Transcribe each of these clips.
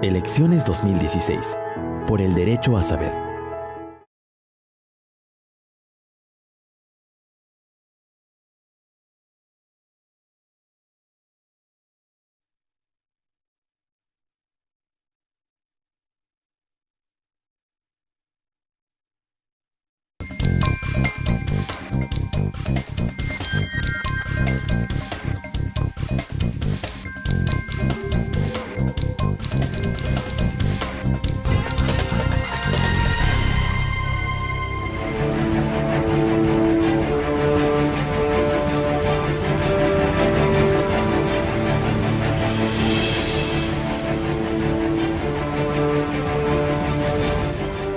Elecciones 2016. Por el derecho a saber.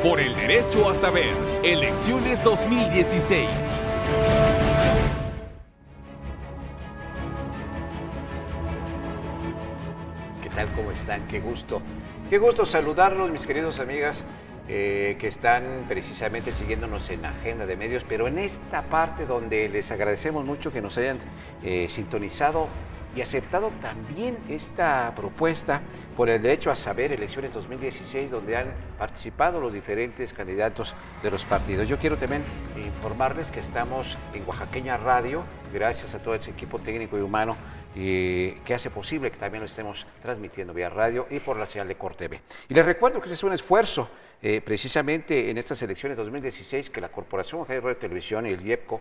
Por el derecho a saber, elecciones 2016. ¿Qué tal? ¿Cómo están? Qué gusto. Qué gusto saludarlos, mis queridos amigas que están precisamente siguiéndonos en Agenda de Medios, pero en esta parte donde les agradecemos mucho que nos hayan sintonizado y aceptado también esta propuesta por el derecho a saber, elecciones 2016, donde han participado los diferentes candidatos de los partidos. Yo quiero también informarles que estamos en Oaxaqueña Radio, gracias a todo ese equipo técnico y humano que hace posible que también lo estemos transmitiendo vía radio y por la señal de CorTV. Y les recuerdo que ese es un esfuerzo precisamente en estas elecciones 2016 que la Corporación Oaxaca de Radio y Televisión y el IEPCO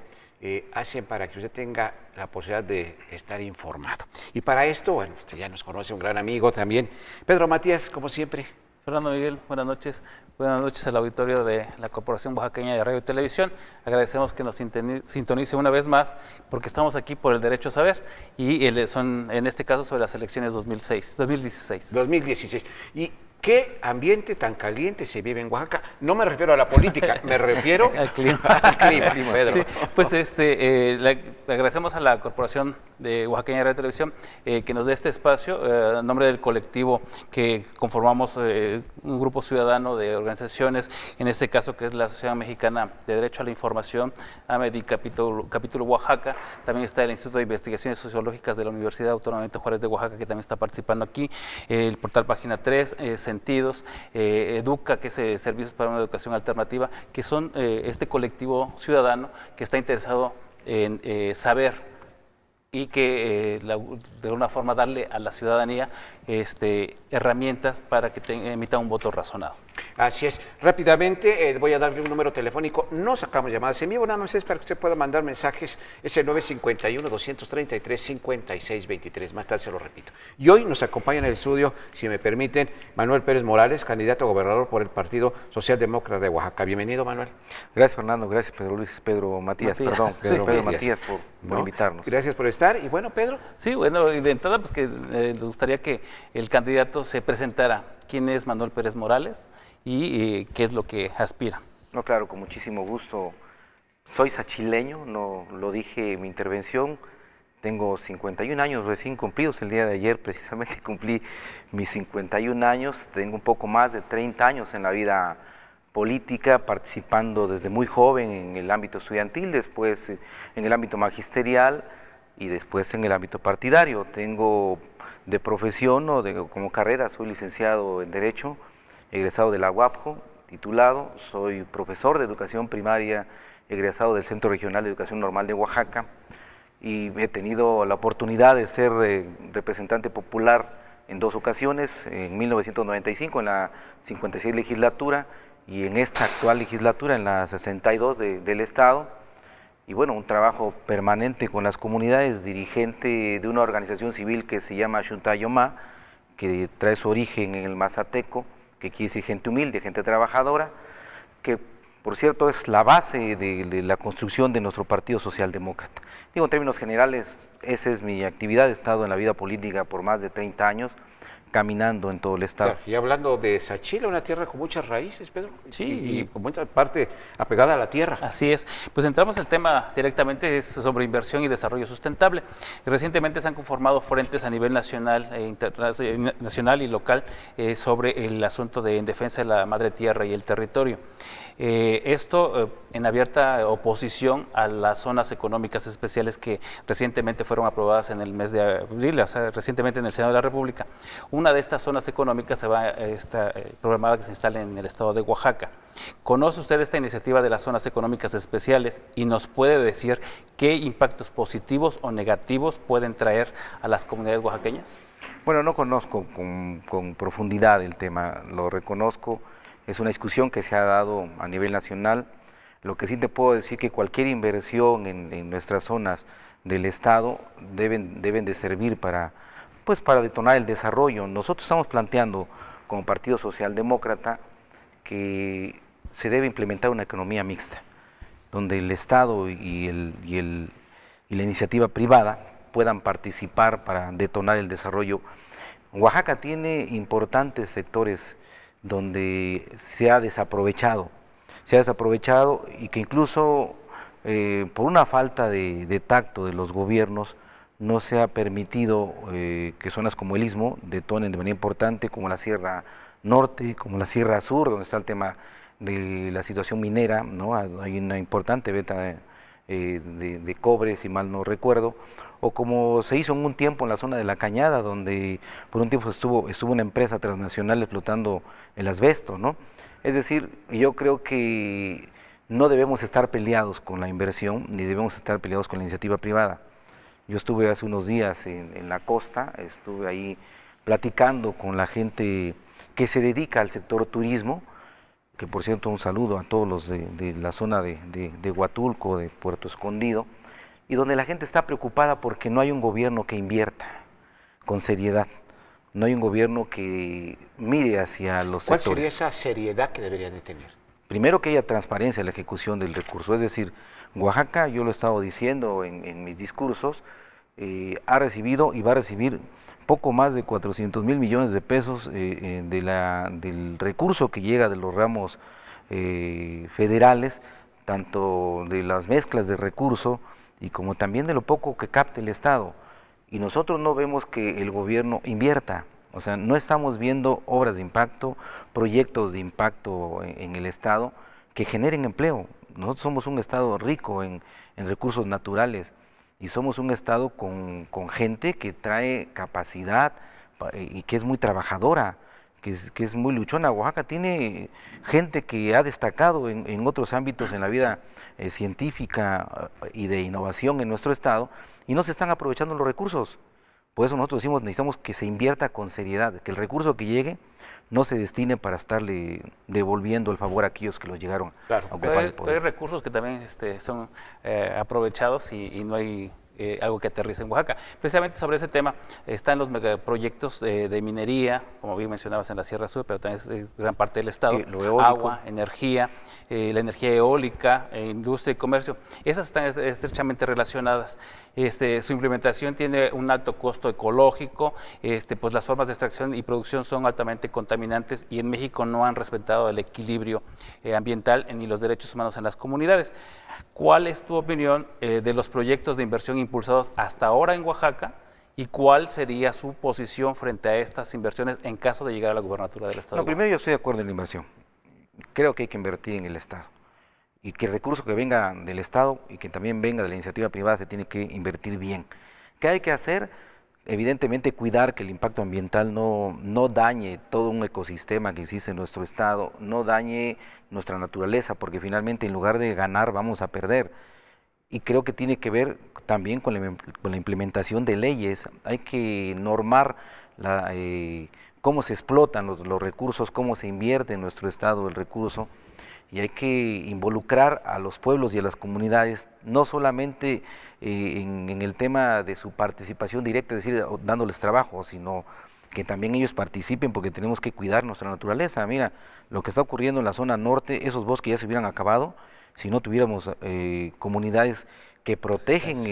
hacen para que usted tenga la posibilidad de estar informado. Y para esto, bueno, usted ya nos conoce, un gran amigo también, Pedro Matías, como siempre. Fernando Miguel, buenas noches. Buenas noches al auditorio de la Corporación Oaxaqueña de Radio y Televisión. Agradecemos que nos sintonice una vez más porque estamos aquí por el derecho a saber y son en este caso sobre las elecciones 2016. ¿Y qué ambiente tan caliente se vive en Oaxaca? No me refiero a la política, me refiero al clima. Pedro. Sí, pues le agradecemos a la Corporación de Oaxaqueña de Radio y Televisión que nos dé este espacio en nombre del colectivo que conformamos un grupo ciudadano de organizaciones, en este caso que es la Asociación Mexicana de Derecho a la Información, AMEDI capítulo Oaxaca. También está el Instituto de Investigaciones Sociológicas de la Universidad Autónoma Benito Juárez de Oaxaca, que también está participando aquí, el portal Página 3, Sentidos, Educa, que es Servicios para una Educación Alternativa, que son este colectivo ciudadano que está interesado en saber y que de alguna forma darle a la ciudadanía herramientas para que emita un voto razonado. Así es. Rápidamente voy a darle un número telefónico. No sacamos llamadas en vivo, nada más es para que usted pueda mandar mensajes. Es el 951-233-5623. Más tarde se lo repito. Y hoy nos acompaña en el estudio, si me permiten, Manuel Pérez Morales, candidato a gobernador por el Partido Socialdemócrata de Oaxaca. Bienvenido, Manuel. Gracias, Fernando. Gracias, Pedro Matías. Pedro Matías por invitarnos. Gracias por estar. Y bueno, Pedro. Sí, bueno, de entrada, pues que nos gustaría que el candidato se presentara. ¿Quién es Manuel Pérez Morales y qué es lo que aspira? No, claro, con muchísimo gusto. Soy sachileño, no lo dije en mi intervención. Tengo 51 años recién cumplidos. El día de ayer precisamente cumplí mis 51 años. Tengo un poco más de 30 años en la vida política, participando desde muy joven en el ámbito estudiantil, después en el ámbito magisterial y después en el ámbito partidario. Tengo de profesión o como carrera, soy licenciado en Derecho, egresado de la UAPJO, titulado, soy profesor de educación primaria, egresado del Centro Regional de Educación Normal de Oaxaca, y he tenido la oportunidad de ser representante popular en 2 ocasiones, en 1995 en la 56 legislatura y en esta actual legislatura en la 62 del Estado. Y bueno, un trabajo permanente con las comunidades, dirigente de una organización civil que se llama Xuntayomá, que trae su origen en el Mazateco, que quiere decir gente humilde, gente trabajadora, que por cierto es la base de la construcción de nuestro Partido Socialdemócrata. Digo, en términos generales, esa es mi actividad. He estado en la vida política por más de 30 años, caminando en todo el estado. Claro, y hablando de Sachila, una tierra con muchas raíces, Pedro, sí, y con mucha parte apegada a la tierra. Así es. Pues entramos al tema directamente, es sobre inversión y desarrollo sustentable. Recientemente se han conformado frentes a nivel nacional y local sobre el asunto en defensa de la madre tierra y el territorio. Esto en abierta oposición a las zonas económicas especiales que recientemente fueron aprobadas en el mes de abril, o sea, recientemente en el Senado de la República. Un una de estas zonas económicas se va programada que se instale en el estado de Oaxaca. ¿Conoce usted esta iniciativa de las zonas económicas especiales y nos puede decir qué impactos positivos o negativos pueden traer a las comunidades oaxaqueñas? Bueno, no conozco con profundidad el tema, lo reconozco, es una discusión que se ha dado a nivel nacional. Lo que sí te puedo decir que cualquier inversión en nuestras zonas del Estado deben de servir para detonar el desarrollo. Nosotros estamos planteando como Partido Socialdemócrata que se debe implementar una economía mixta, donde el Estado y la iniciativa privada puedan participar para detonar el desarrollo. Oaxaca tiene importantes sectores donde se ha desaprovechado y que incluso por una falta de tacto de los gobiernos no se ha permitido que zonas como el Istmo detonen de manera importante, como la Sierra Norte, como la Sierra Sur, donde está el tema de la situación minera, ¿no? Hay una importante venta de cobre, si mal no recuerdo, o como se hizo en un tiempo en la zona de La Cañada, donde por un tiempo estuvo una empresa transnacional explotando el asbesto, ¿no? Es decir, yo creo que no debemos estar peleados con la inversión, ni debemos estar peleados con la iniciativa privada. Yo estuve hace unos días en la costa, estuve ahí platicando con la gente que se dedica al sector turismo, que por cierto un saludo a todos los de la zona de Huatulco, de Puerto Escondido, y donde la gente está preocupada porque no hay un gobierno que invierta con seriedad, no hay un gobierno que mire hacia los sectores. ¿Cuál sería esa seriedad que deberían de tener? Primero, que haya transparencia en la ejecución del recurso, es decir, Oaxaca, yo lo he estado diciendo en mis discursos, ha recibido y va a recibir poco más de 400,000 millones de pesos del recurso que llega de los ramos federales, tanto de las mezclas de recurso y como también de lo poco que capta el Estado. Y nosotros no vemos que el gobierno invierta, o sea, no estamos viendo obras de impacto, proyectos de impacto en el Estado que generen empleo. Nosotros somos un Estado rico en recursos naturales y somos un Estado con gente que trae capacidad y que es muy trabajadora, que es muy luchona. Oaxaca tiene gente que ha destacado en otros ámbitos en la vida científica y de innovación en nuestro Estado y no se están aprovechando los recursos. Por eso nosotros decimos, necesitamos que se invierta con seriedad, que el recurso que llegue no se destine para estarle devolviendo el favor a aquellos que los llegaron a ocupar el poder. Hay recursos que también son aprovechados y no hay algo que aterrice en Oaxaca. Precisamente sobre ese tema están los megaproyectos de minería, como bien mencionabas en la Sierra Sur, pero también es gran parte del Estado, agua, energía, la energía eólica, industria y comercio. Esas están estrechamente relacionadas. Su implementación tiene un alto costo ecológico, pues las formas de extracción y producción son altamente contaminantes y en México no han respetado el equilibrio ambiental ni los derechos humanos en las comunidades. ¿Cuál es tu opinión de los proyectos de inversión impulsados hasta ahora en Oaxaca y cuál sería su posición frente a estas inversiones en caso de llegar a la gubernatura del Estado? No, primero yo estoy de acuerdo en la inversión. Creo que hay que invertir en el Estado y que el recurso que venga del Estado y que también venga de la iniciativa privada se tiene que invertir bien. ¿Qué hay que hacer? Evidentemente cuidar que el impacto ambiental no dañe todo un ecosistema que existe en nuestro Estado, no dañe nuestra naturaleza, porque finalmente en lugar de ganar vamos a perder. Y creo que tiene que ver también con la implementación de leyes. Hay que normar cómo se explotan los recursos, cómo se invierte en nuestro Estado el recurso, y hay que involucrar a los pueblos y a las comunidades, no solamente en el tema de su participación directa, es decir, dándoles trabajo, sino que también ellos participen, porque tenemos que cuidar nuestra naturaleza. Mira, lo que está ocurriendo en la zona norte, esos bosques ya se hubieran acabado si no tuviéramos comunidades que protegen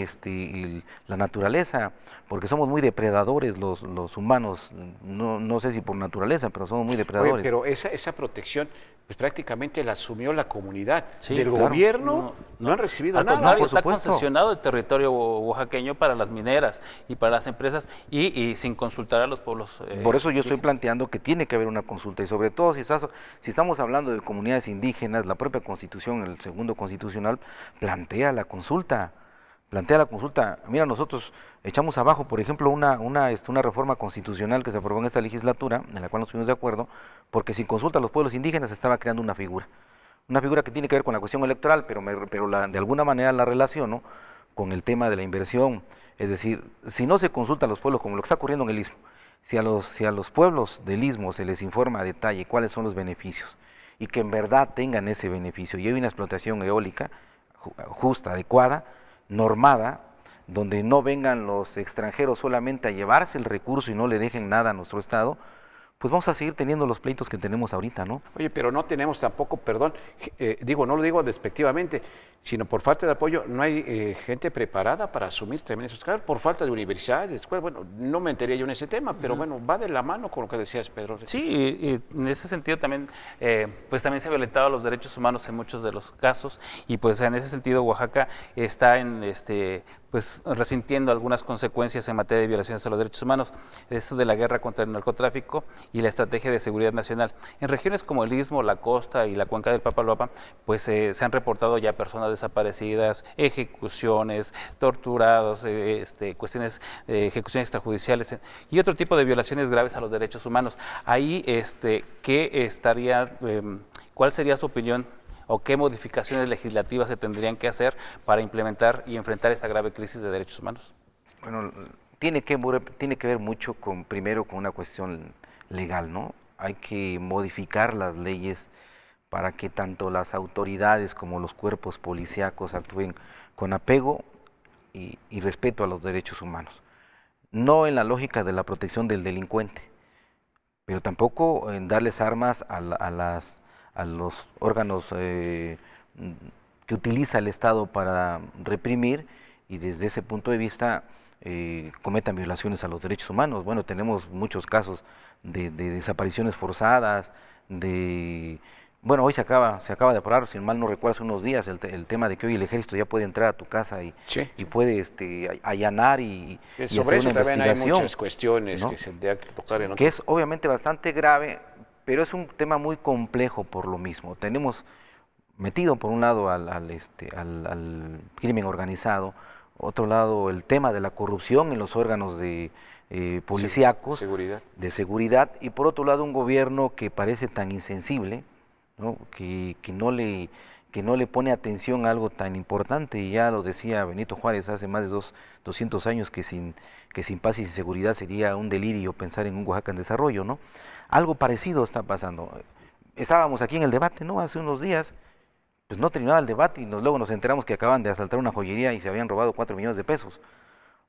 la naturaleza, porque somos muy depredadores los humanos, no sé si por naturaleza, pero somos muy depredadores. Oye, pero esa protección pues prácticamente la asumió la comunidad. Sí, del claro. Gobierno no han recibido Al nada. contrario, por está supuesto. concesionado el territorio oaxaqueño para las mineras y para las empresas y sin consultar a los pueblos. Por eso yo estoy planteando que tiene que haber una consulta y sobre todo si estamos hablando de comunidades indígenas, la propia Constitución, el segundo constitucional, plantea la consulta. Mira, nosotros echamos abajo, por ejemplo, una reforma constitucional que se aprobó en esta legislatura, en la cual nos pusimos de acuerdo, porque sin consulta a los pueblos indígenas se estaba creando una figura que tiene que ver con la cuestión electoral, pero de alguna manera la relaciono con el tema de la inversión. Es decir, si no se consulta a los pueblos, como lo que está ocurriendo en el Istmo, si a los pueblos del Istmo se les informa a detalle cuáles son los beneficios, y que en verdad tengan ese beneficio, y hay una explotación eólica justa, adecuada, normada, donde no vengan los extranjeros solamente a llevarse el recurso y no le dejen nada a nuestro Estado, pues vamos a seguir teniendo los pleitos que tenemos ahorita, ¿no? Oye, pero no tenemos tampoco, perdón, no lo digo despectivamente, sino por falta de apoyo, no hay gente preparada para asumir también esos cargos, por falta de universidades, de escuelas. Bueno, no me enteré yo en ese tema, pero bueno, va de la mano con lo que decías, Pedro. Sí, y en ese sentido también, pues también se ha violentado los derechos humanos en muchos de los casos, y pues en ese sentido Oaxaca está pues resintiendo algunas consecuencias en materia de violaciones a los derechos humanos, eso de la guerra contra el narcotráfico y la estrategia de seguridad nacional. En regiones como el Istmo, la costa y la cuenca del Papaloapa, pues se han reportado ya personas desaparecidas, ejecuciones, torturados, cuestiones de ejecuciones extrajudiciales y otro tipo de violaciones graves a los derechos humanos. Ahí, ¿cuál sería su opinión? ¿O qué modificaciones legislativas se tendrían que hacer para implementar y enfrentar esta grave crisis de derechos humanos? Bueno, tiene que ver mucho primero con una cuestión legal, ¿no? Hay que modificar las leyes para que tanto las autoridades como los cuerpos policíacos actúen con apego y respeto a los derechos humanos. No en la lógica de la protección del delincuente, pero tampoco en darles armas a los órganos que utiliza el Estado para reprimir y desde ese punto de vista cometan violaciones a los derechos humanos. Bueno, tenemos muchos casos de desapariciones forzadas, bueno, hoy se acaba de aprobar, si mal no recuerdo, hace unos días, el tema de que hoy el ejército ya puede entrar a tu casa y puede allanar y sobre hacer eso una también hay investigación, muchas cuestiones, ¿no?, que se tendría que tocar en otro. Que es obviamente bastante grave, pero es un tema muy complejo por lo mismo. Tenemos metido por un lado al crimen organizado, otro lado el tema de la corrupción en los órganos de policíacos, de seguridad, y por otro lado un gobierno que parece tan insensible, ¿no? que no le pone atención a algo tan importante, y ya lo decía Benito Juárez hace más de 200 años, que sin paz y sin seguridad sería un delirio pensar en un Oaxaca en desarrollo, ¿no? Algo parecido está pasando. Estábamos aquí en el debate, ¿no?, hace unos días, pues no terminaba el debate y luego nos enteramos que acaban de asaltar una joyería y se habían robado 4 millones de pesos.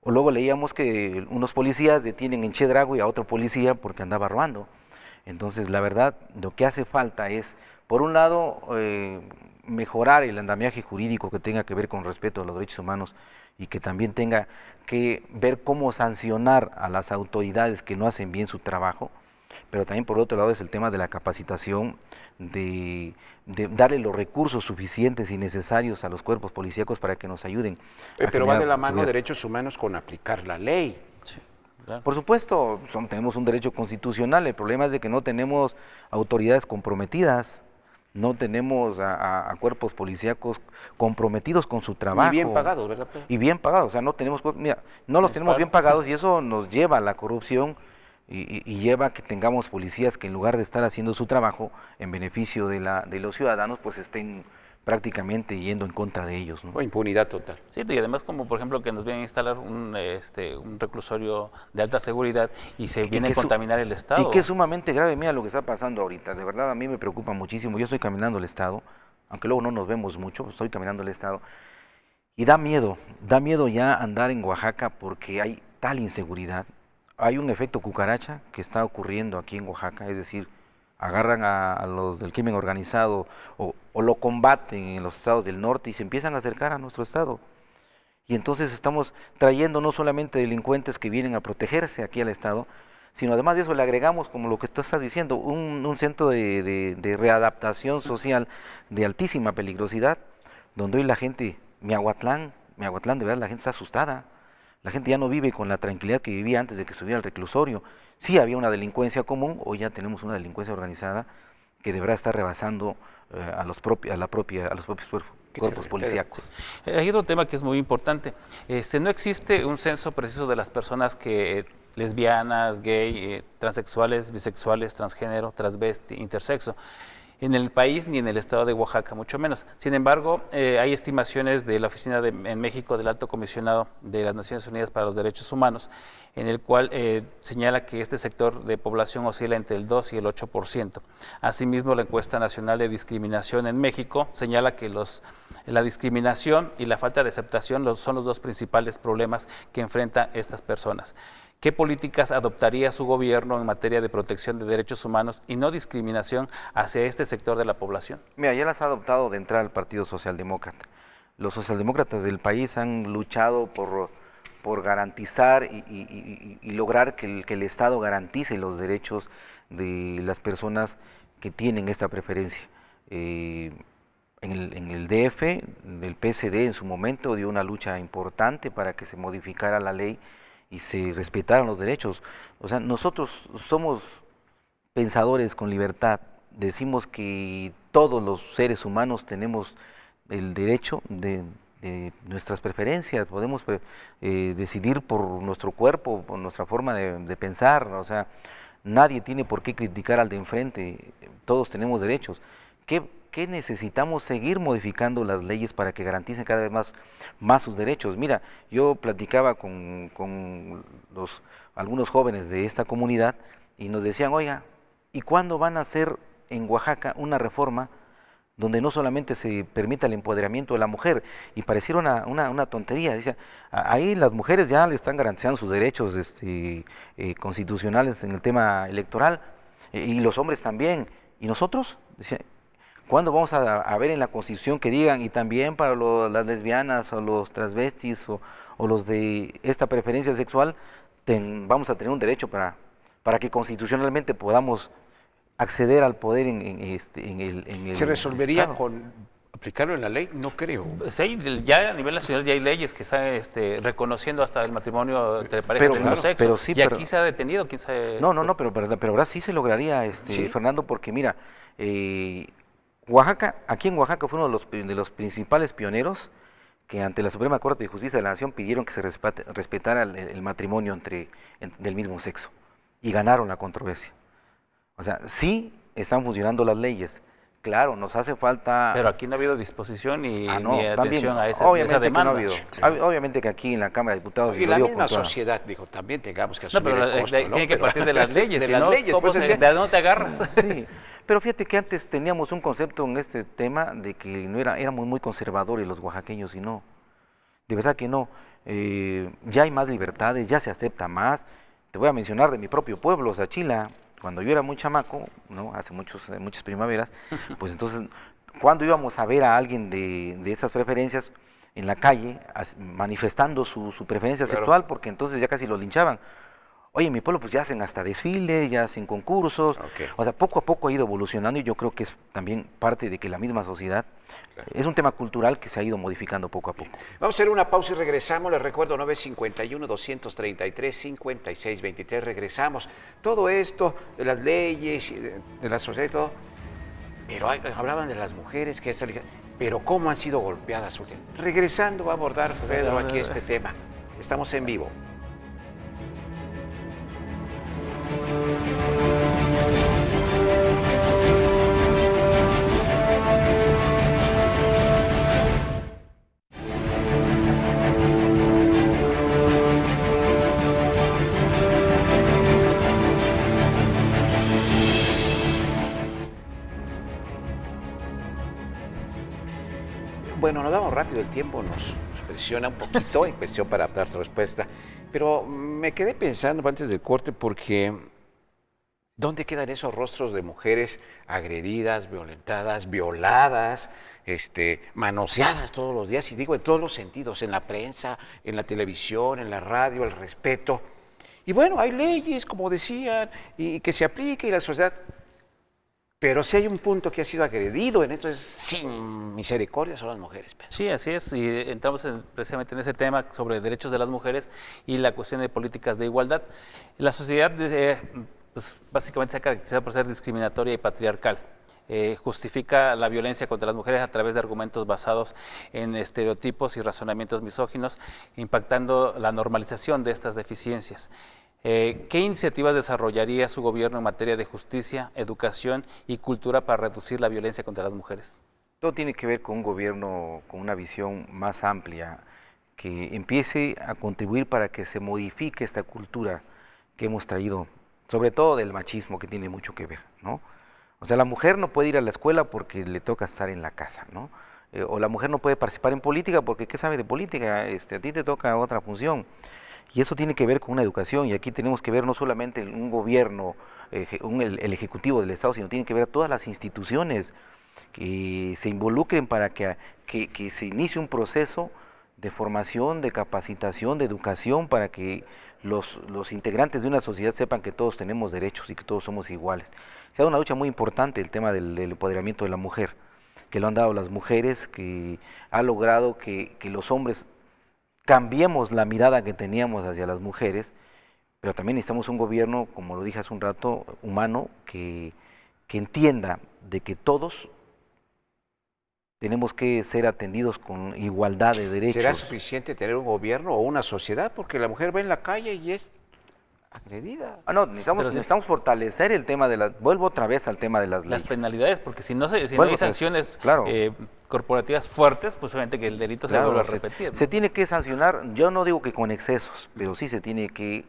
O luego leíamos que unos policías detienen en Chedraui a otro policía porque andaba robando. Entonces, la verdad, lo que hace falta es, por un lado, mejorar el andamiaje jurídico que tenga que ver con respeto a los derechos humanos y que también tenga que ver cómo sancionar a las autoridades que no hacen bien su trabajo, pero también por otro lado es el tema de la capacitación, de darle los recursos suficientes y necesarios a los cuerpos policíacos para que nos ayuden. Pero va de la mano derechos humanos con aplicar la ley. Sí, claro. Por supuesto, tenemos un derecho constitucional, el problema es de que no tenemos autoridades comprometidas, no tenemos a cuerpos policíacos comprometidos con su trabajo. Y bien pagados, ¿verdad, Pedro? Y bien pagados, o sea, no los tenemos bien pagados y eso nos lleva a la corrupción. Y lleva a que tengamos policías que en lugar de estar haciendo su trabajo en beneficio de los ciudadanos, pues estén prácticamente yendo en contra de ellos, ¿no? O impunidad total. Sí, y además como por ejemplo que nos vienen a instalar un reclusorio de alta seguridad y se viene a contaminar el Estado. Y que es sumamente grave, mira lo que está pasando ahorita, de verdad a mí me preocupa muchísimo. Yo estoy caminando el Estado, aunque luego no nos vemos mucho, estoy caminando el Estado, y da miedo ya andar en Oaxaca porque hay tal inseguridad. Hay un efecto cucaracha que está ocurriendo aquí en Oaxaca, es decir, agarran a los del crimen organizado o lo combaten en los estados del norte y se empiezan a acercar a nuestro estado. Y entonces estamos trayendo no solamente delincuentes que vienen a protegerse aquí al estado, sino además de eso le agregamos, como lo que tú estás diciendo, un centro de readaptación social de altísima peligrosidad, donde hoy la gente, Miahuatlán, de verdad la gente está asustada. La gente ya no vive con la tranquilidad que vivía antes de que estuviera el reclusorio. Sí había una delincuencia común, hoy ya tenemos una delincuencia organizada que de verdad está rebasando a los propios cuerpos policíacos. Sí. Hay otro tema que es muy importante. No existe un censo preciso de las personas que lesbianas, gay, transexuales, bisexuales, transgénero, transvesti, intersexo, en el país ni en el estado de Oaxaca, mucho menos. Sin embargo, hay estimaciones de la oficina en México del Alto Comisionado de las Naciones Unidas para los Derechos Humanos, en el cual señala que este sector de población oscila entre el 2 y el 8%. Asimismo, la encuesta nacional de discriminación en México señala que la discriminación y la falta de aceptación son los dos principales problemas que enfrentan estas personas. ¿Qué políticas adoptaría su gobierno en materia de protección de derechos humanos y no discriminación hacia este sector de la población? Mira, ya las ha adoptado de entrada el Partido Socialdemócrata. Los socialdemócratas del país han luchado por garantizar y lograr que el Estado garantice los derechos de las personas que tienen esta preferencia. En el DF, el PSD en su momento dio una lucha importante para que se modificara la ley y se respetaran los derechos. O sea, nosotros somos pensadores con libertad, decimos que todos los seres humanos tenemos el derecho de nuestras preferencias, podemos decidir por nuestro cuerpo, por nuestra forma de pensar, o sea, nadie tiene por qué criticar al de enfrente, todos tenemos derechos. ¿Qué necesitamos? Seguir modificando las leyes para que garanticen cada vez más sus derechos. Mira, yo platicaba con algunos jóvenes de esta comunidad y nos decían, oiga, ¿y cuándo van a hacer en Oaxaca una reforma donde no solamente se permita el empoderamiento de la mujer? Y pareciera una tontería. Dice, ahí las mujeres ya le están garantizando sus derechos constitucionales en el tema electoral, y los hombres también. ¿Y nosotros? Dice, ¿cuándo vamos a ver en la Constitución que digan, y también para las lesbianas o los transvestis o los de esta preferencia sexual, vamos a tener un derecho para que constitucionalmente podamos acceder al poder en el ¿Se resolvería Estado? con aplicarlo en la ley? No creo. Sí, ya a nivel nacional ya hay leyes que están reconociendo hasta el matrimonio entre parejas del mismo sexo. Sí, y aquí se ha detenido, ¿quién sabe? No, pero ahora sí se lograría, ¿Sí? Fernando, porque mira, Oaxaca, aquí en Oaxaca fue uno de los principales pioneros que ante la Suprema Corte de Justicia de la Nación pidieron que se respetara el matrimonio del mismo sexo, y ganaron la controversia. O sea, sí están funcionando las leyes. Claro, nos hace falta... Pero aquí no ha habido disposición ni también, atención a esa obviamente demanda. que no ha habido. Obviamente que aquí en la Cámara de Diputados... Y la misma sociedad, dijo, también tengamos que No, asumir pero el costo, ¿no? tiene que partir de las leyes. De si las no, leyes, pues, ¿de dónde te agarras? Sí, pero fíjate que antes teníamos un concepto en este tema de que éramos muy conservadores los oaxaqueños, y no, de verdad que no. Ya hay más libertades, ya se acepta más. Te voy a mencionar de mi propio pueblo, Sachila. Cuando yo era muy chamaco, ¿no? Hace muchas primaveras, pues entonces, cuando íbamos a ver a alguien de esas preferencias en la calle, manifestando su preferencia sexual, porque entonces ya casi lo linchaban. Oye, en mi pueblo pues ya hacen hasta desfiles, ya hacen concursos, o sea, poco a poco ha ido evolucionando, y yo creo que es también parte de que la misma sociedad, es un tema cultural que se ha ido modificando poco a poco. Vamos a hacer una pausa y regresamos. Les recuerdo 951-233-5623. Regresamos. Todo esto de las leyes, de la sociedad y todo, pero hablaban de las mujeres, pero cómo han sido golpeadas últimamente. Regresando va a abordar Pedro aquí este tema. Estamos en vivo. Bueno, nos vamos rápido, el tiempo nos presiona un poquito en cuestión para adaptar su respuesta, pero me quedé pensando antes del corte porque ¿dónde quedan esos rostros de mujeres agredidas, violentadas, violadas, manoseadas todos los días? Y digo en todos los sentidos, en la prensa, en la televisión, en la radio, el respeto. Y bueno, hay leyes, como decían, y que se aplique, y la sociedad... Pero si hay un punto que ha sido agredido en esto, es sin misericordia, son las mujeres. Pedro. Sí, así es, y entramos precisamente en ese tema sobre derechos de las mujeres y la cuestión de políticas de igualdad. La sociedad pues, básicamente se ha caracterizado por ser discriminatoria y patriarcal. justifica la violencia contra las mujeres a través de argumentos basados en estereotipos y razonamientos misóginos, impactando la normalización de estas deficiencias. ¿Qué iniciativas desarrollaría su gobierno en materia de justicia, educación y cultura para reducir la violencia contra las mujeres? Todo tiene que ver con un gobierno con una visión más amplia, que empiece a contribuir para que se modifique esta cultura que hemos traído, sobre todo del machismo, que tiene mucho que ver, ¿no? O sea, la mujer no puede ir a la escuela porque le toca estar en la casa, ¿no? O la mujer no puede participar en política porque ¿qué sabe de política? A ti te toca otra función. Y eso tiene que ver con una educación, y aquí tenemos que ver no solamente un gobierno, el ejecutivo del Estado, sino tiene que ver todas las instituciones que se involucren para que se inicie un proceso de formación, de capacitación, de educación, para que los integrantes de una sociedad sepan que todos tenemos derechos y que todos somos iguales. Se ha dado una lucha muy importante el tema del empoderamiento de la mujer, que lo han dado las mujeres, que ha logrado que los hombres cambiemos la mirada que teníamos hacia las mujeres, pero también necesitamos un gobierno, como lo dije hace un rato, humano, que entienda de que todos tenemos que ser atendidos con igualdad de derechos. ¿Será suficiente tener un gobierno o una sociedad? Porque la mujer va en la calle y es agredida. No, necesitamos fortalecer el tema de vuelvo otra vez al tema de las leyes. Las penalidades, porque si no hay sanciones claro, corporativas fuertes, pues obviamente que el delito se vuelve a repetir, ¿no? Se tiene que sancionar, yo no digo que con excesos, pero sí se tiene que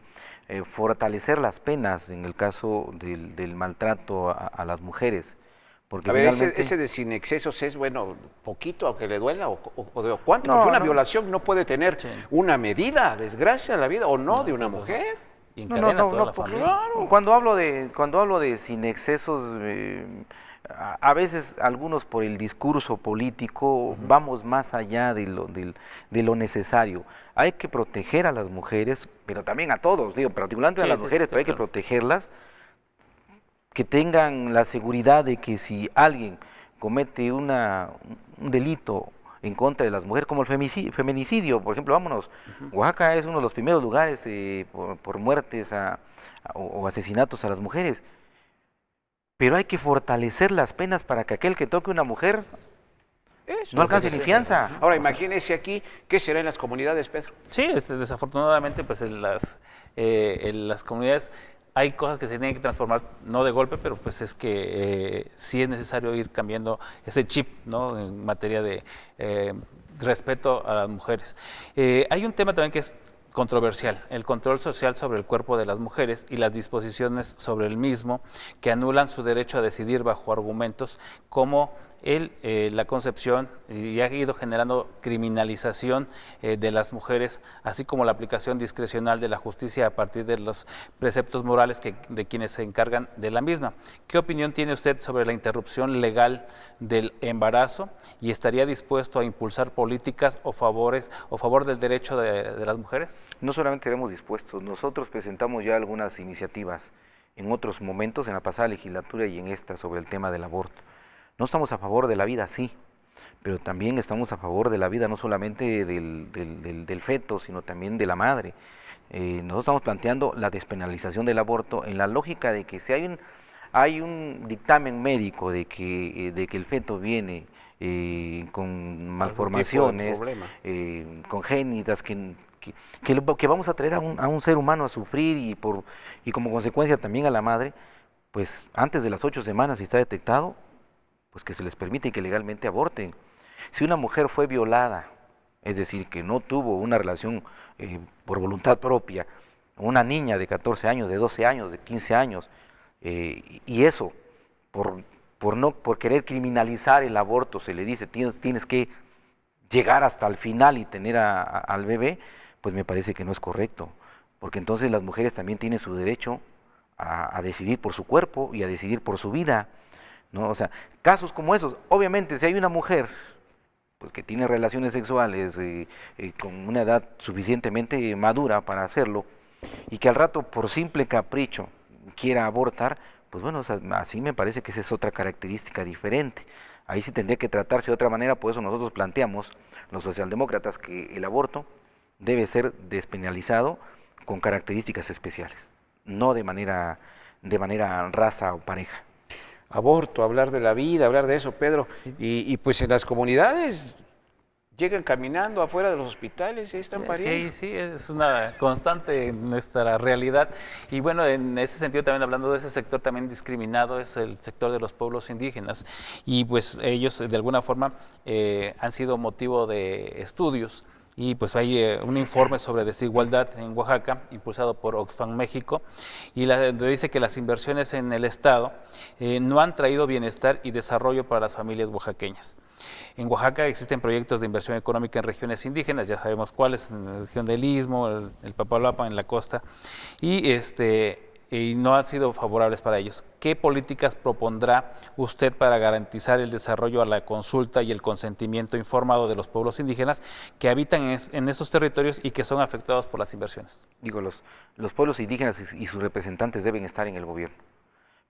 fortalecer las penas en el caso del maltrato a las mujeres. Porque a ver, ese de sin excesos es, bueno, poquito, aunque le duela, o cuánto, No, porque una no. violación no puede tener una medida, desgracia a la la vida, o no, de una mujer. Y encadena toda la porque familia. cuando hablo de sin excesos, a veces algunos por el discurso político vamos más allá de lo necesario. Hay que proteger a las mujeres, pero también a todos, digo, particularmente a las mujeres, pero hay que protegerlas, que tengan la seguridad de que si alguien comete un delito en contra de las mujeres, como el feminicidio, por ejemplo, vámonos, Oaxaca es uno de los primeros lugares por muertes o asesinatos a las mujeres, pero hay que fortalecer las penas para que aquel que toque a una mujer no alcance ni fianza. Ahora, imagínese aquí, ¿qué será en las comunidades, Pedro? Sí, desafortunadamente, pues en las comunidades hay cosas que se tienen que transformar, no de golpe, pero pues es que sí es necesario ir cambiando ese chip, ¿no? En materia de respeto a las mujeres. Hay un tema también que es controversial, el control social sobre el cuerpo de las mujeres y las disposiciones sobre el mismo que anulan su derecho a decidir bajo argumentos como la concepción, y ha ido generando criminalización de las mujeres, así como la aplicación discrecional de la justicia a partir de los preceptos morales de quienes se encargan de la misma. ¿Qué opinión tiene usted sobre la interrupción legal del embarazo y estaría dispuesto a impulsar políticas o favor del derecho de las mujeres? No solamente estaremos dispuestos, nosotros presentamos ya algunas iniciativas en otros momentos, en la pasada legislatura y en esta, sobre el tema del aborto. No estamos a favor de la vida, sí, pero también estamos a favor de la vida no solamente del feto, sino también de la madre. Nosotros estamos planteando la despenalización del aborto en la lógica de que si hay un dictamen médico de que el feto viene con malformaciones congénitas, que vamos a traer a un ser humano a sufrir y como consecuencia también a la madre, pues antes de las 8 semanas, si está detectado, pues que se les permite y que legalmente aborten. Si una mujer fue violada, es decir, que no tuvo una relación por voluntad propia, una niña de 14 años, de 12 años, de 15 años, y eso, por querer criminalizar el aborto, se le dice, tienes que llegar hasta el final y tener al bebé, pues me parece que no es correcto, porque entonces las mujeres también tienen su derecho a decidir por su cuerpo y a decidir por su vida, ¿no? O sea, casos como esos, obviamente si hay una mujer pues que tiene relaciones sexuales con una edad suficientemente madura para hacerlo y que al rato por simple capricho quiera abortar, pues bueno, o sea, así me parece que esa es otra característica diferente. Ahí sí tendría que tratarse de otra manera, por eso nosotros planteamos, los socialdemócratas, que el aborto debe ser despenalizado con características especiales, no de manera raza o pareja. aborto, hablar de la vida, hablar de eso, Pedro. Y pues en las comunidades llegan caminando afuera de los hospitales y ahí están pariendo. Sí, es una constante en nuestra realidad. Y bueno, en ese sentido también hablando de ese sector también discriminado es el sector de los pueblos indígenas. Y pues ellos de alguna forma han sido motivo de estudios. Y pues hay un informe sobre desigualdad en Oaxaca, impulsado por Oxfam México, y dice que las inversiones en el Estado no han traído bienestar y desarrollo para las familias oaxaqueñas. En Oaxaca existen proyectos de inversión económica en regiones indígenas, ya sabemos cuáles, en la región del Istmo, el Papaloapan, en la costa, y no han sido favorables para ellos. ¿Qué políticas propondrá usted para garantizar el desarrollo a la consulta y el consentimiento informado de los pueblos indígenas que habitan en esos territorios y que son afectados por las inversiones? Digo, los pueblos indígenas y sus representantes deben estar en el gobierno,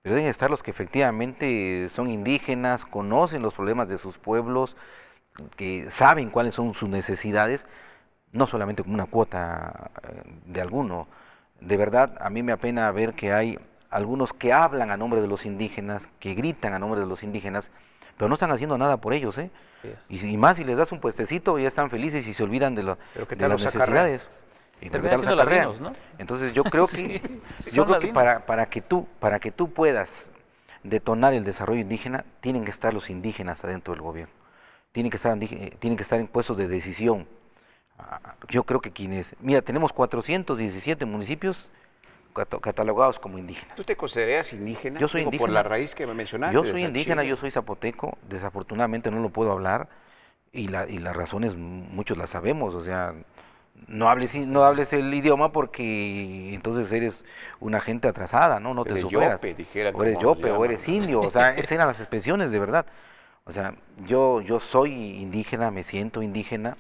pero deben estar los que efectivamente son indígenas, conocen los problemas de sus pueblos, que saben cuáles son sus necesidades, no solamente como una cuota de alguno. De verdad, a mí me apena ver que hay algunos que hablan a nombre de los indígenas, que gritan a nombre de los indígenas, pero no están haciendo nada por ellos, ¿eh? Y más si les das un puestecito, ya están felices y se olvidan de las necesidades. Y terminan siendo ladinos, ¿no? Entonces yo creo que, para que tú puedas detonar el desarrollo indígena, tienen que estar los indígenas adentro del gobierno, tienen que estar en puestos de decisión. Yo creo que mira, tenemos 417 municipios catalogados como indígenas. ¿Tú te consideras indígena? Yo soy indígena. Por la raíz que me mencionaste. Yo soy indígena, yo soy zapoteco, desafortunadamente no lo puedo hablar, y las razones muchos las sabemos, o sea, no hables el idioma porque entonces eres una gente atrasada, no te superas. O eres yope, o eres indio, o sea, esas eran las expresiones de verdad. O sea, yo soy indígena, me siento indígena,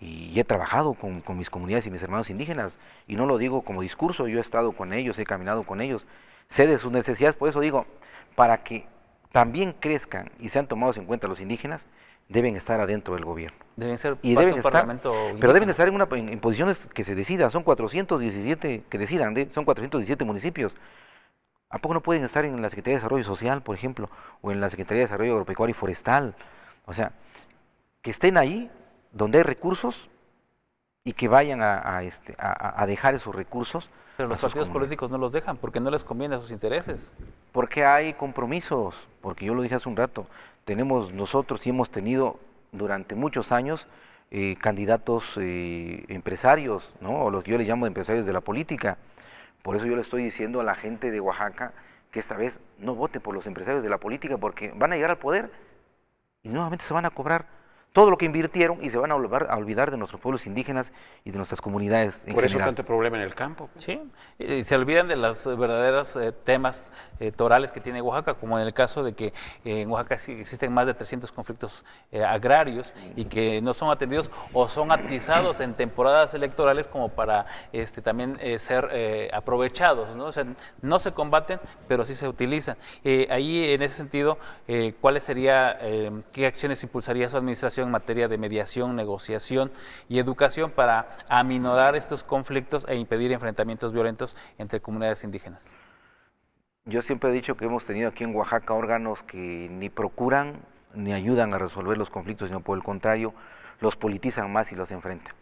y he trabajado con mis comunidades y mis hermanos indígenas, y no lo digo como discurso, yo he estado con ellos, he caminado con ellos, sé de sus necesidades, por eso digo, para que también crezcan y sean tomados en cuenta los indígenas, deben estar adentro del gobierno. Deben ser y parte de un parlamento indígena. Pero deben estar en posiciones que se decidan, son 417 que decidan, son 417 municipios. ¿A poco no pueden estar en la Secretaría de Desarrollo Social, por ejemplo, o en la Secretaría de Desarrollo Agropecuario y Forestal? O sea, que estén ahí donde hay recursos y que vayan a dejar esos recursos. Pero los partidos políticos no los dejan porque no les conviene a sus intereses. Porque hay compromisos, porque yo lo dije hace un rato, nosotros hemos tenido durante muchos años candidatos empresarios, ¿no? O los que yo les llamo empresarios de la política. Por eso yo le estoy diciendo a la gente de Oaxaca que esta vez no vote por los empresarios de la política, porque van a llegar al poder y nuevamente se van a cobrar todo lo que invirtieron y se van a olvidar de nuestros pueblos indígenas y de nuestras comunidades en Por eso general. tanto problema en el campo. Sí, se olvidan de los verdaderos temas torales que tiene Oaxaca, como en el caso de que en Oaxaca existen más de 300 conflictos agrarios y que no son atendidos o son atizados en temporadas electorales como para también ser aprovechados, ¿no? O sea, no se combaten, pero sí se utilizan. Ahí, en ese sentido, ¿qué acciones impulsaría su administración en materia de mediación, negociación y educación para aminorar estos conflictos e impedir enfrentamientos violentos entre comunidades indígenas? Yo siempre he dicho que hemos tenido aquí en Oaxaca órganos que ni procuran ni ayudan a resolver los conflictos, sino por el contrario, los politizan más y los enfrentan.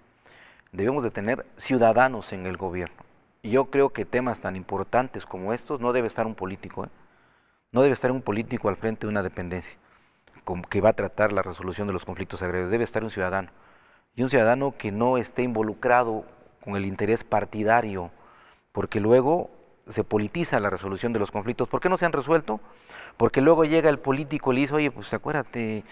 Debemos de tener ciudadanos en el gobierno. Y yo creo que temas tan importantes como estos no debe estar un político, no debe estar un político al frente de una dependencia que va a tratar la resolución de los conflictos agrarios, debe estar un ciudadano, y un ciudadano que no esté involucrado con el interés partidario, porque luego se politiza la resolución de los conflictos. ¿Por qué no se han resuelto? Porque luego llega el político y le dice, oye, pues acuérdate,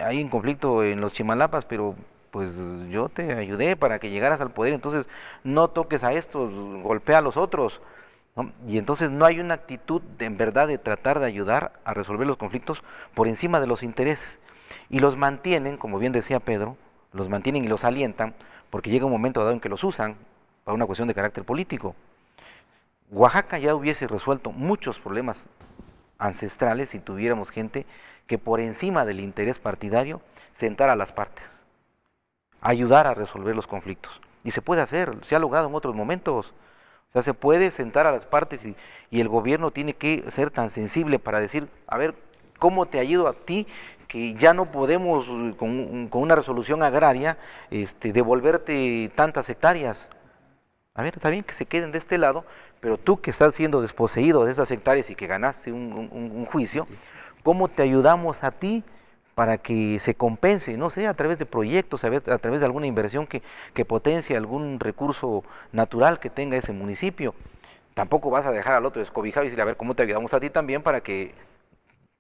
hay un conflicto en los Chimalapas, pero pues yo te ayudé para que llegaras al poder, entonces no toques a estos, golpea a los otros, ¿no? Y entonces no hay una actitud en verdad de tratar de ayudar a resolver los conflictos por encima de los intereses. Y los mantienen, como bien decía Pedro, los mantienen y los alientan, porque llega un momento dado en que los usan para una cuestión de carácter político. Oaxaca ya hubiese resuelto muchos problemas ancestrales si tuviéramos gente que por encima del interés partidario sentara a las partes, ayudar a resolver los conflictos. Y se puede hacer, se ha logrado en otros momentos. O sea, se puede sentar a las partes y el gobierno tiene que ser tan sensible para decir, a ver, ¿cómo te ayudo a ti? Que ya no podemos con una resolución agraria devolverte tantas hectáreas. A ver, está bien que se queden de este lado, pero tú que estás siendo desposeído de esas hectáreas y que ganaste un juicio, ¿cómo te ayudamos a ti para que se compense? No sé, a través de proyectos, a través de alguna inversión que potencie algún recurso natural que tenga ese municipio. Tampoco vas a dejar al otro descobijado y decirle, a ver, ¿cómo te ayudamos a ti también para que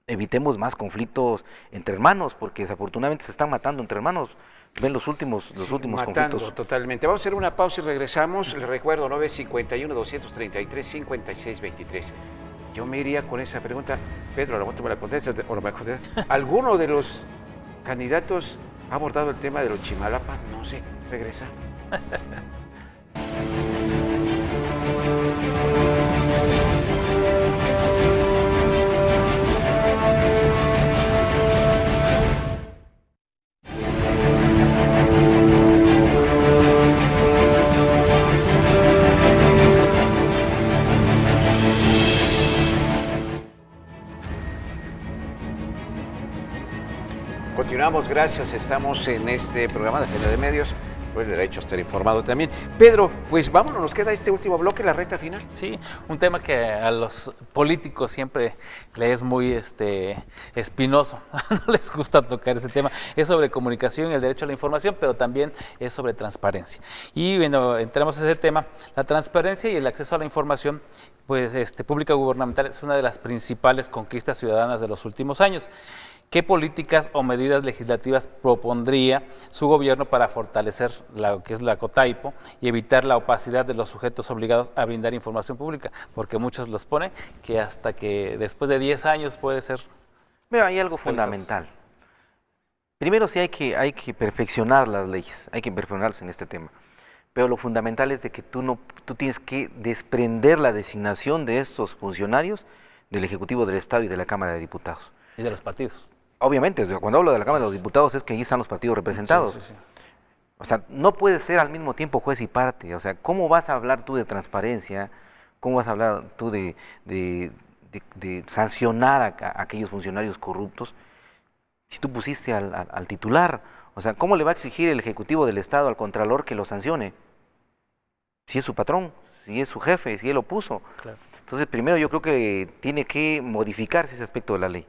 evitemos más conflictos entre hermanos? Porque desafortunadamente se están matando entre hermanos. Ven los últimos conflictos. Totalmente. Vamos a hacer una pausa y regresamos. Les recuerdo, 951-233-5623. Yo me iría con esa pregunta. Pedro, a lo mejor me la contestas o no me contestas. ¿Alguno de los candidatos ha abordado el tema de los Chimalapas? No sé. Regresa. Continuamos, gracias. Estamos en este programa de Agenda de Medios, pues el derecho a estar informado también. Pedro, pues vámonos, nos queda este último bloque, la recta final. Sí, un tema que a los políticos siempre les es muy espinoso, no les gusta tocar este tema. Es sobre comunicación y el derecho a la información, pero también es sobre transparencia. Y bueno, entramos a ese tema. La transparencia y el acceso a la información pues, pública gubernamental es una de las principales conquistas ciudadanas de los últimos años. ¿Qué políticas o medidas legislativas propondría su gobierno para fortalecer lo que es la Cotaipo y evitar la opacidad de los sujetos obligados a brindar información pública? Porque muchos los ponen que hasta que después de 10 años puede ser... Mira, hay algo fundamental. Primero sí hay que perfeccionar las leyes, hay que perfeccionarlas en este tema. Pero lo fundamental es de que tú tienes que desprender la designación de estos funcionarios del Ejecutivo del Estado y de la Cámara de Diputados. Y de los partidos. Obviamente, cuando hablo de la Cámara de los Diputados es que ahí están los partidos representados. Sí. O sea, no puedes ser al mismo tiempo juez y parte. O sea, ¿cómo vas a hablar tú de transparencia? ¿Cómo vas a hablar tú de sancionar a aquellos funcionarios corruptos si tú pusiste al titular? O sea, ¿cómo le va a exigir el Ejecutivo del Estado al Contralor que lo sancione? Si es su patrón, si es su jefe, si él lo puso. Claro. Entonces, primero yo creo que tiene que modificarse ese aspecto de la ley.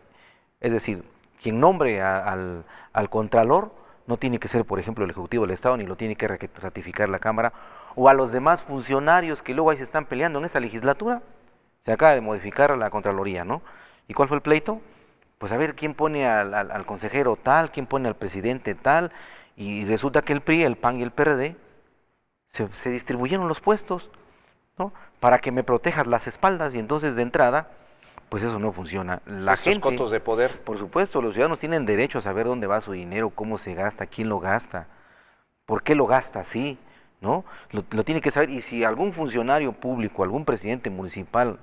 Es decir, quien nombre al Contralor no tiene que ser, por ejemplo, el Ejecutivo del Estado, ni lo tiene que ratificar la Cámara, o a los demás funcionarios que luego ahí se están peleando en esa legislatura. Se acaba de modificar la Contraloría, ¿no? ¿Y cuál fue el pleito? Pues a ver quién pone al consejero tal, quién pone al presidente tal, y resulta que el PRI, el PAN y el PRD se distribuyeron los puestos, ¿no? Para que me protejas las espaldas, y entonces de entrada, pues eso no funciona. Estos cotos de poder. Por supuesto, los ciudadanos tienen derecho a saber dónde va su dinero, cómo se gasta, quién lo gasta, por qué lo gasta así, ¿no? Lo tiene que saber, y si algún funcionario público, algún presidente municipal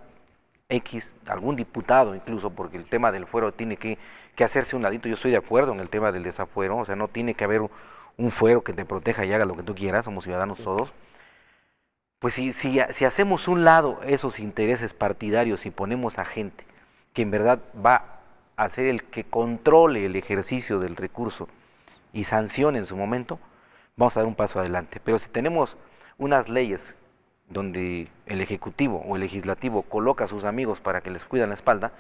X, algún diputado incluso, porque el tema del fuero tiene que hacerse un ladito, yo estoy de acuerdo en el tema del desafuero, o sea, no tiene que haber un fuero que te proteja y haga lo que tú quieras, somos ciudadanos todos. Pues si hacemos un lado esos intereses partidarios y ponemos a gente que en verdad va a ser el que controle el ejercicio del recurso y sancione en su momento, vamos a dar un paso adelante. Pero si tenemos unas leyes donde el Ejecutivo o el Legislativo coloca a sus amigos para que les cuiden la espalda,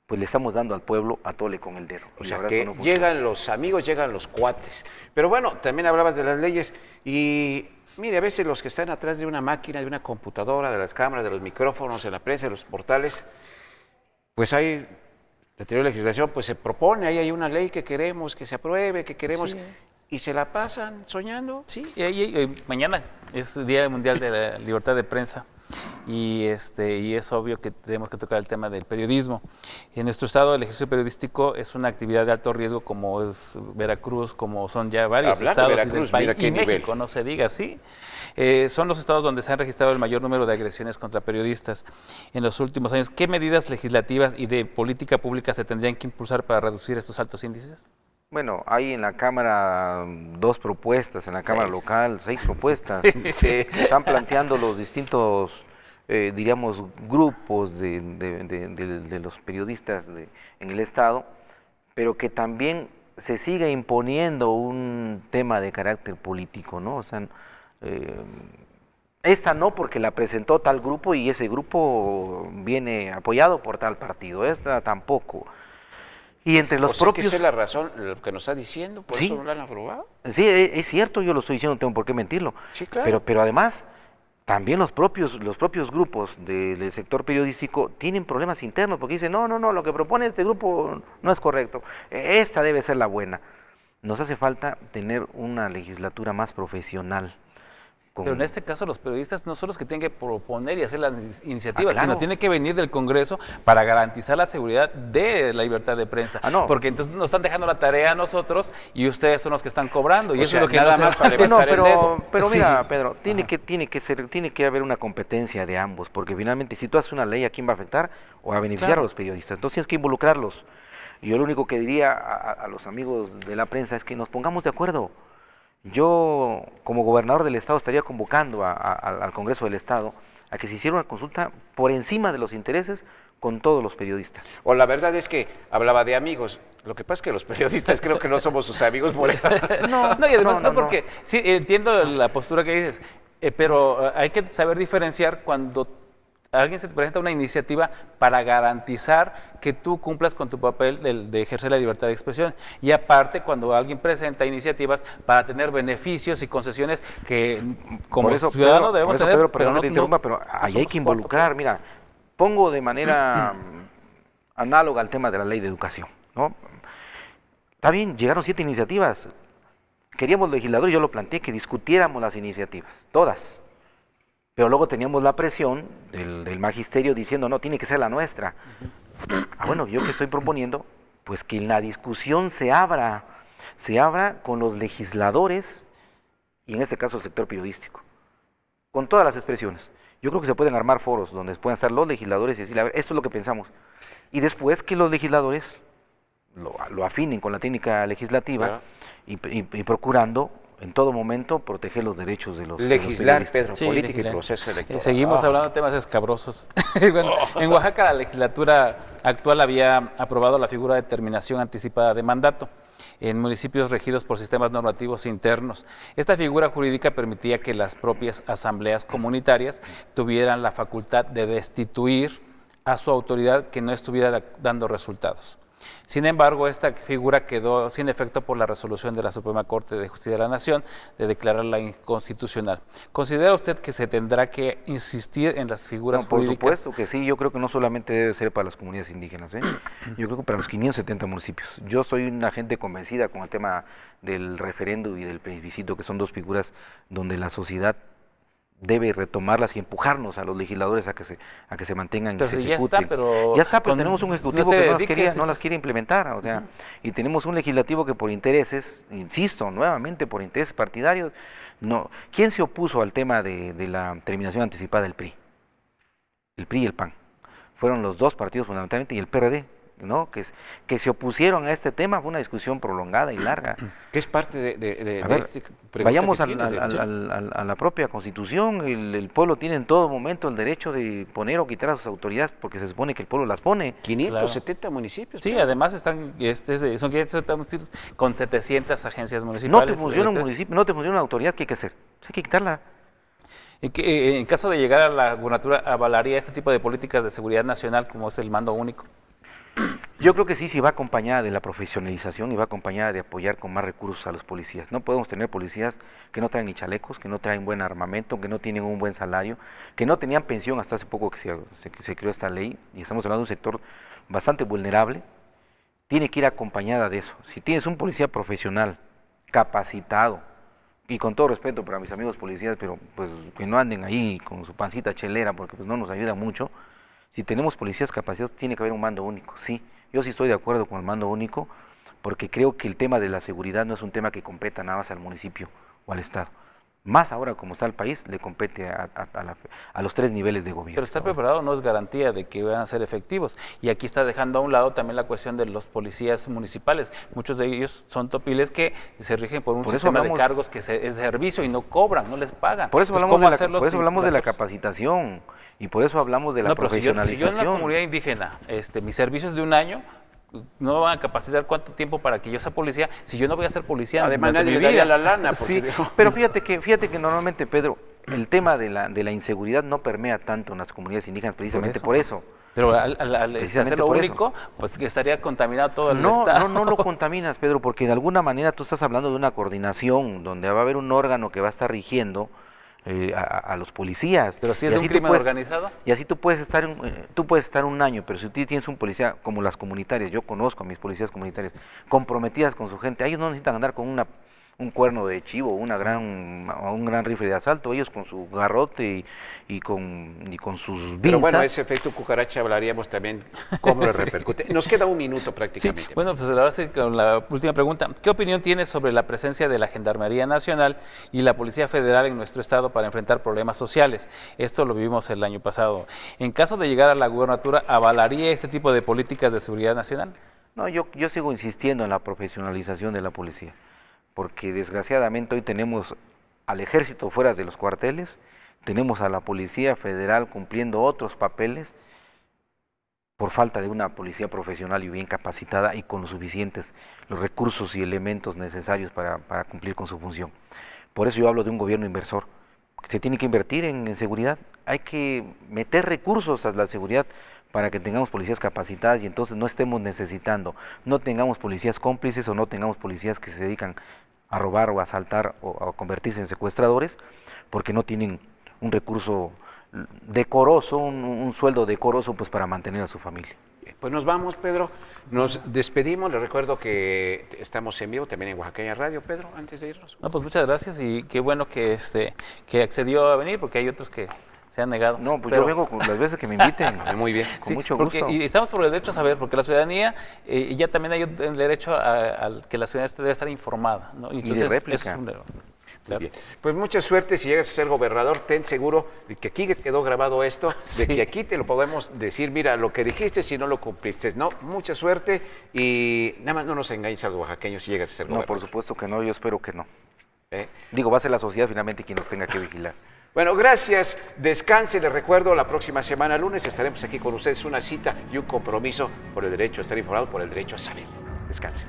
pues le estamos dando al pueblo a tole con el dedo. O sea que no llegan los amigos, llegan los cuates. Pero bueno, también hablabas de las leyes y... Mire, a veces los que están atrás de una máquina, de una computadora, de las cámaras, de los micrófonos, de la prensa, de los portales, pues hay, la anterior legislación, pues se propone, ahí hay una ley que queremos que se apruebe, que queremos, y se la pasan soñando. Sí, y mañana es Día Mundial de la Libertad de Prensa. Y es obvio que tenemos que tocar el tema del periodismo. En nuestro estado el ejercicio periodístico es una actividad de alto riesgo, como es Veracruz, como son ya varios estados del país, y México, no se diga así. Son los estados donde se han registrado el mayor número de agresiones contra periodistas en los últimos años. ¿Qué medidas legislativas y de política pública se tendrían que impulsar para reducir estos altos índices? Bueno, hay en la Cámara 2 propuestas, en la Cámara local 6 propuestas. Sí. Están planteando los distintos diríamos, grupos de los periodistas en el Estado, pero que también se sigue imponiendo un tema de carácter político, ¿no? O sea, esta no porque la presentó tal grupo y ese grupo viene apoyado por tal partido, esta tampoco. Y entre los propios... esa es la razón, lo que nos está diciendo, por Sí. eso no la han aprobado. Sí, es cierto, yo lo estoy diciendo, no tengo por qué mentirlo. Sí, claro. Pero además, también los propios grupos del sector periodístico tienen problemas internos, porque dicen, no, lo que propone este grupo no es correcto, esta debe ser la buena. Nos hace falta tener una legislatura más profesional. Pero en este caso los periodistas no son los que tienen que proponer y hacer las iniciativas, claro. sino tiene que venir del Congreso para garantizar la seguridad de la libertad de prensa. No. Porque entonces nos están dejando la tarea a nosotros y ustedes son los que están cobrando. Y O eso sea, es lo que nada no más se... para levantar el dedo. Pero Sí. mira, Pedro, tiene que haber una competencia de ambos, porque finalmente si tú haces una ley, ¿a quién va a afectar? O a beneficiar Claro. a los periodistas. Entonces tienes que involucrarlos. Y yo lo único que diría a los amigos de la prensa es que nos pongamos de acuerdo. Yo, como gobernador del Estado, estaría convocando al Congreso del Estado a que se hiciera una consulta por encima de los intereses con todos los periodistas. O la verdad es que hablaba de amigos. Lo que pasa es que los periodistas creo que no somos sus amigos por eso. No, y además no. porque sí, entiendo la postura que dices, pero hay que saber diferenciar cuando alguien se te presenta una iniciativa para garantizar que tú cumplas con tu papel de ejercer la libertad de expresión. Y aparte, cuando alguien presenta iniciativas para tener beneficios y concesiones que como Por eso, ciudadano Pedro, debemos por eso, tener, Pedro, perdón pero que te interrumpa, pero ahí hay somos que involucrar. Mira, pongo de manera análoga al tema de la ley de educación, ¿no? Está bien, llegaron 7 iniciativas. Queríamos legisladores, yo lo planteé, que discutiéramos las iniciativas, todas. Pero luego teníamos la presión del magisterio diciendo, no, tiene que ser la nuestra. Bueno, yo que estoy proponiendo, pues que en la discusión se abra con los legisladores, y en este caso el sector periodístico, con todas las expresiones. Yo creo que se pueden armar foros donde puedan estar los legisladores y decir, a ver, esto es lo que pensamos. Y después que los legisladores lo afinen con la técnica legislativa, Claro. y procurando en todo momento proteger los derechos de los Legislar, periodistas. Pedro, Sí, política legislar. y proceso electoral. Seguimos hablando de temas escabrosos. Bueno, en Oaxaca la legislatura actual había aprobado la figura de terminación anticipada de mandato en municipios regidos por sistemas normativos internos. Esta figura jurídica permitía que las propias asambleas comunitarias tuvieran la facultad de destituir a su autoridad que no estuviera dando resultados. Sin embargo, esta figura quedó sin efecto por la resolución de la Suprema Corte de Justicia de la Nación de declararla inconstitucional. ¿Considera usted que se tendrá que insistir en las figuras No, por jurídicas? supuesto que sí, yo creo que no solamente debe ser para las comunidades indígenas, yo creo que para los 570 municipios. Yo soy una gente convencida con el tema del referendo y del plebiscito, que son dos figuras donde la sociedad debe retomarlas y empujarnos a los legisladores a que se mantengan Pero y se si ya ejecuten. está, pero Ya está, pero con- tenemos un no ejecutivo se que dedique, no las quiere implementar, o sea, y tenemos un legislativo que por intereses, insisto, nuevamente por intereses partidarios, no. ¿Quién se opuso al tema de la terminación anticipada del PRI? El PRI y el PAN. Fueron los dos partidos fundamentalmente y el PRD, ¿no? Que se opusieron a este tema. Fue una discusión prolongada y larga. ¿Qué es parte de A ver, este pregunta vayamos que tienes, a la propia Constitución. El pueblo tiene en todo momento el derecho de poner o quitar a sus autoridades porque se supone que el pueblo las pone. 570 municipios. Sí, Pedro. además son 570 municipios con 700 agencias No municipales. te funciona un municipio, no te funciona una autoridad, ¿qué hay que hacer? Pues hay que quitarla. En caso de llegar a la gubernatura, ¿avalaría este tipo de políticas de seguridad nacional como es el mando único? Yo creo que sí va acompañada de la profesionalización y va acompañada de apoyar con más recursos a los policías. No podemos tener policías que no traen ni chalecos, que no traen buen armamento, que no tienen un buen salario, que no tenían pensión hasta hace poco que se creó esta ley, y estamos hablando de un sector bastante vulnerable. Tiene que ir acompañada de eso. Si tienes un policía profesional, capacitado, y con todo respeto para mis amigos policías, pero pues que no anden ahí con su pancita chelera porque pues no nos ayuda mucho. Si tenemos policías capacitados, tiene que haber un mando único, sí. Yo sí estoy de acuerdo con el mando único, porque creo que el tema de la seguridad no es un tema que competa nada más al municipio o al Estado. más ahora como está el país, le compete a los 3 niveles de gobierno. Pero estar preparado no es garantía de que van a ser efectivos. Y aquí está dejando a un lado también la cuestión de los policías municipales. Muchos de ellos son topiles que se rigen por un sistema de cargos que es servicio y no cobran, no les pagan. Por eso Entonces, hablamos de la capacitación y por eso hablamos de la profesionalización. Si yo en una comunidad indígena, mi servicio es de 1 año, no me van a capacitar cuánto tiempo para que yo sea policía, si yo no voy a ser policía. Además nadie le daría la lana. Sí, pero fíjate que normalmente, Pedro, el tema de la inseguridad no permea tanto en las comunidades indígenas precisamente por eso. Pero al hacerlo único, pues que estaría contaminado todo el estado. No lo contaminas, Pedro, porque de alguna manera tú estás hablando de una coordinación donde va a haber un órgano que va a estar rigiendo a los policías. Pero si es de un crimen organizado. Y así tú puedes estar 1 año, pero si tú tienes un policía como las comunitarias, yo conozco a mis policías comunitarias comprometidas con su gente, ellos no necesitan andar con un cuerno de chivo, un gran rifle de asalto, ellos con su garrote y con sus vinzas. Pero bueno, ese efecto cucaracha hablaríamos también cómo le repercute. Nos queda 1 minuto prácticamente. Sí, bueno, pues ahora sí, con la última pregunta. ¿Qué opinión tienes sobre la presencia de la Gendarmería Nacional y la Policía Federal en nuestro estado para enfrentar problemas sociales? Esto lo vivimos el año pasado. En caso de llegar a la gubernatura, ¿avalaría este tipo de políticas de seguridad nacional? No, yo sigo insistiendo en la profesionalización de la policía, porque desgraciadamente hoy tenemos al ejército fuera de los cuarteles, tenemos a la Policía Federal cumpliendo otros papeles por falta de una policía profesional y bien capacitada y con los suficientes los recursos y elementos necesarios para cumplir con su función. Por eso yo hablo de un gobierno inversor. Se tiene que invertir en seguridad, hay que meter recursos a la seguridad para que tengamos policías capacitadas y entonces no estemos necesitando, no tengamos policías cómplices o no tengamos policías que se dedican a robar o a asaltar o a convertirse en secuestradores porque no tienen un recurso decoroso, un sueldo decoroso pues para mantener a su familia. Pues nos vamos, Pedro. Nos despedimos. Les recuerdo que estamos en vivo también en Oaxaqueña Radio. Pedro, antes de irnos. No, pues muchas gracias y qué bueno que accedió a venir porque hay otros que se han negado. No, pues yo vengo las veces que me inviten. Muy bien. Con mucho gusto. Y estamos por el derecho a saber, porque la ciudadanía, ya también hay el derecho a que la ciudadanía debe estar informada, ¿no? Y de réplica. Claro. Bien. Pues mucha suerte si llegas a ser gobernador, ten seguro de que aquí quedó grabado esto, de que aquí te lo podemos decir, mira, lo que dijiste si no lo cumpliste, ¿no? Mucha suerte y nada más no nos engañes a los oaxaqueños si llegas a ser gobernador. No, por supuesto que no, yo espero que no. Digo, va a ser la sociedad finalmente quien nos tenga que vigilar. Bueno, gracias, descanse, les recuerdo, la próxima semana, lunes, estaremos aquí con ustedes, una cita y un compromiso por el derecho a estar informado, por el derecho a saber. Descanse.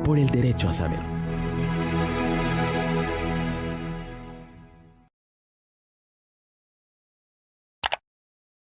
Por el derecho a saber.